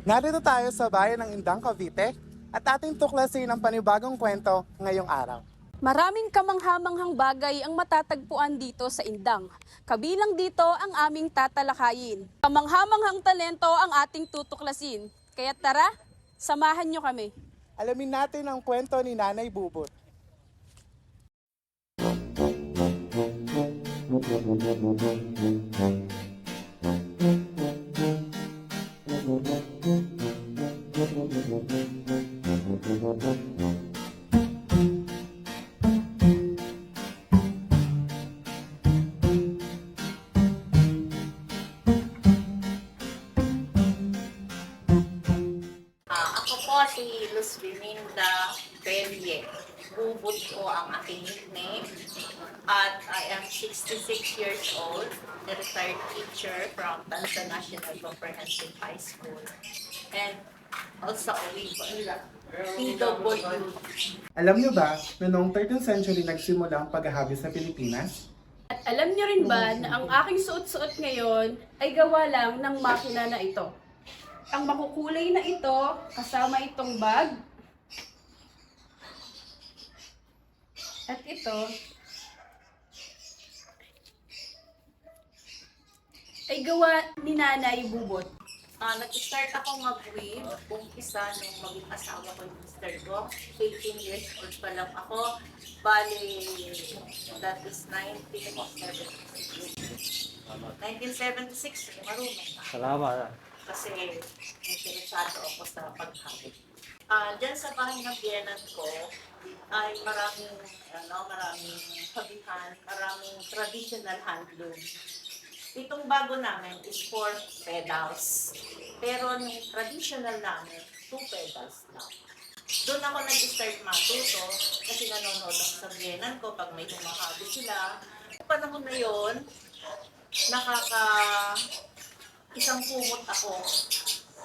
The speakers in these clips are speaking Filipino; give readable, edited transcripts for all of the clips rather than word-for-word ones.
Narito tayo sa bayan ng Indang, Cavite at ating tuklasin ang panibagong kwento ngayong araw. Maraming kamanghamanghang bagay ang matatagpuan dito sa Indang. Kabilang dito ang aming tatalakayin. Kamanghamanghang talento ang ating tutuklasin. Kaya tara, samahan nyo kami. Alamin natin ang kwento ni Nanay Bubot. Ako po si Luz Biminda Belye. Bubot po ang aking nickname. At I am 66 years old, a retired teacher from Tansa National Comprehensive High School. And also a PW. Alam niyo ba na noong 13th century nagsimula ang paghahabi sa Pilipinas? At alam nyo rin ba na ang aking suot-suot ngayon ay gawa lang ng makina na ito? Ang makukulay na ito, kasama itong bag, at ito, ay gawa ni Nanay Bubot. Nag-start ako mag-weave, umpisa nung maging asawa ko yung mister ko. 18 years old pa lang ako. Bali, that is 1976. 1976, marunong na. Salamat. Kasi interesado ako sa paghabi. Diyan sa bahay ng biyenan ko ay maraming habihan, maraming traditional handloom. Itong bago namin is 4 pedals. Pero yung traditional namin, 2 pedals lang. Doon ako nag-start matuto kasi nanonood ako sa biyenan ko pag may humahabi sila. Panahon na yon, isang kumot ako,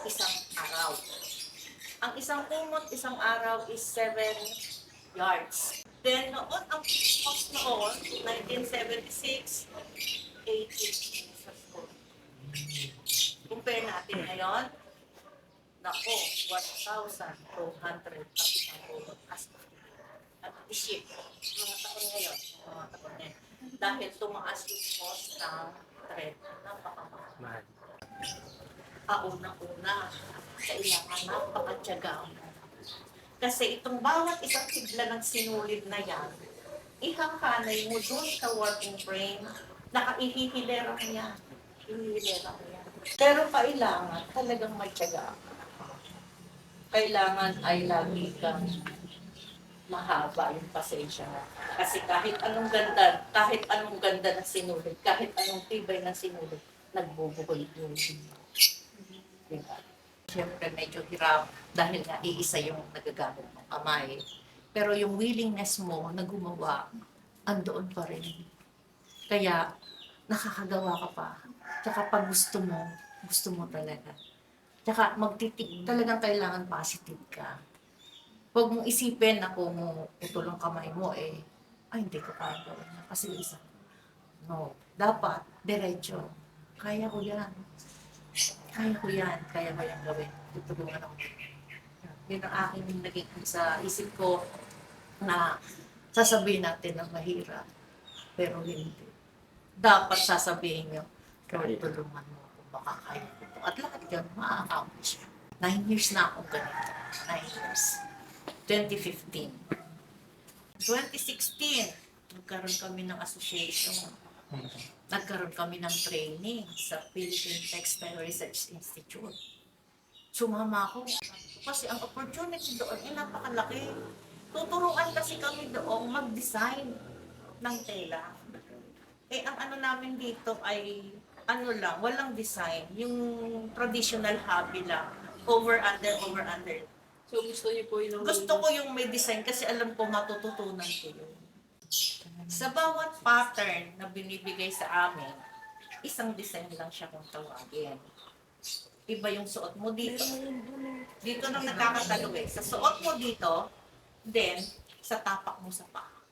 isang araw. Ang isang kumot, isang araw is 7 yards. Then noon, ang cost noon, 1976, 80 pesos po. Compare natin ngayon, nako, 1,200 ang isang kumot. At i-ship, mga taon ngayon, dahil tumaas yung cost ng thread, napakamahal. Unang-una, kailangan napakatyaga mo. Kasi itong bawat isang sigla ng sinulid na yan, ihakanay mo doon sa working frame, nakahihilera mo yan. Hihilera mo yan. Pero kailangan talagang may tiyaga. Kailangan ay lagi kang mahaba yung pasensya mo. Kasi kahit anong ganda ng sinulid, kahit anong tibay ng sinulid, nagbubuhol yun. Diba? Siyempre medyo hirap dahil nga iisa yung nagagamit ng kamay. Pero yung willingness mo na gumawa, andoon pa rin. Kaya nakakagawa ka pa. Tsaka pag gusto mo talaga. Tsaka talagang kailangan positive ka. Huwag mong isipin na kung putol ang kamay mo ay hindi ko kaya gawin na. Kasi isa. No. Dapat, diretso. Kaya ko yan. Kaya ko yan gawin. Tutulungan ako. Yun ang aking naging sa isip ko na sasabihin natin na mahirap. Pero hindi. Dapat sasabihin nyo, tulungan mo kung baka kaya ko. At lahat yan, ma-accomplish. 9 years na akong ganito. 9 years. 2015. 2016, nagkaroon kami ng association. Nagkaroon kami ng training sa Philippine Textile Research Institute. Sumama ako. Kasi ang opportunity doon ay napakalaki. Tuturuan kasi kami doon mag-design ng tela. Ang ano namin dito ay walang design. Yung traditional hobby lang. Over, under. So gusto niyo po yung... Gusto ko yung may design kasi alam ko matututunan ko yun. Sa bawat pattern na binibigay sa amin, isang design lang siya kung tawagin. Iba yung suot mo dito. Dito nang nakakatalo Sa suot mo dito, then sa tapak mo sa paa.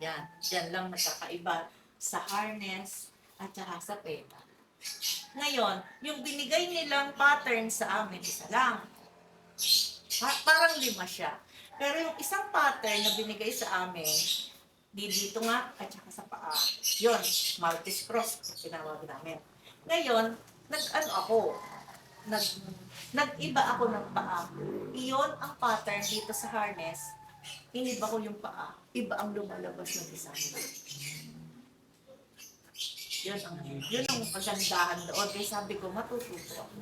Yan lang nakakaiba sa harness at saka sa pera. Ngayon, yung binigay nilang pattern sa amin, isa lang. Parang 5 siya. Pero yung isang pattern na binigay sa amin, dito nga, at saka sa paa. Yun, Maltese cross, tinawag namin. Ngayon, nag-iba ako ng paa. Iyon ang pattern dito sa harness. Iniba ko yung paa. Iba ang lumalabas ng design. Yun ang pagandahan doon. Kaya sabi ko, matututo ako.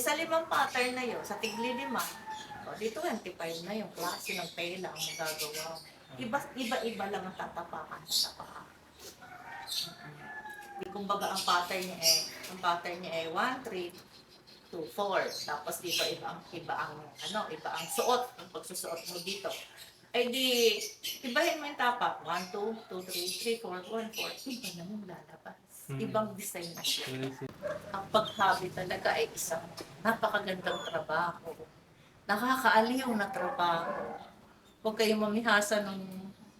Sa 5 pattern na yun, sa tigli 5, dito 25 na yung klase ng tela ang magagawa. Iba-iba lang ang tatapakan sa paa. Kumbaga ang pattern niya 1, 3, 2, 4. Tapos dito iba ang suot, ang pagsusuot mo dito. Ay di, ibahin mo yung tapak. 1, 2, 2, 3, 4, 1, 4. Iba na yung lalabas. Ibang design na siya. Ang paghabi talaga ay isang napakagandang trabaho. Nakakaaliw na trabaho. Huwag kayong mamihasa ng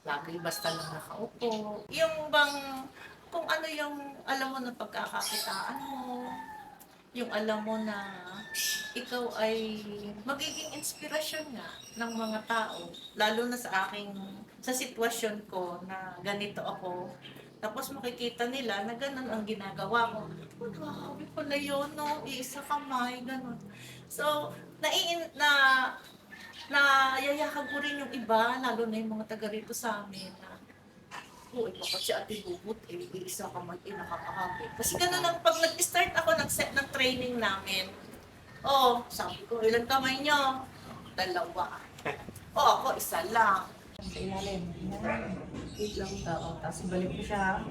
lagi basta lang nakaupo. Yung bang, kung ano yung alam mo na pagkakakitaan mo, yung alam mo na ikaw ay magiging inspirasyon nga ng mga tao. Lalo na sa sitwasyon ko na ganito ako. Tapos makikita nila na ganun ang ginagawa ko. Grabe pala yun, no? Iisa kamay, ganun. So, yayakag ko rin yung iba, lalo na yung mga taga rito sa amin. Bakit si Ate Bubut, iisa kamay, nakakahabi. Kasi ganun lang, pag nag-start ako ng training namin, sabi ko, ilang kamay nyo? 2. Ako, 1 lang. Sa ilalim. Wait lang tao. Tapos balik ko siya.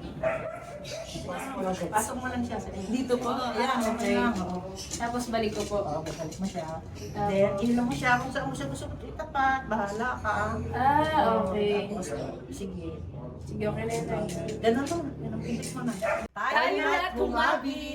Pasok mo lang siya sa dito po. Ayan, okay. Tapos balik ko po. Balik mo siya. Then, ilan mo siya. Kung saan mo siya gusto mo itapat, bahala ka. Okay. Tapos, sige. Sige, okay na yun. Ganun lang. Ganun, pilis mo na. Tayo na't bumabi!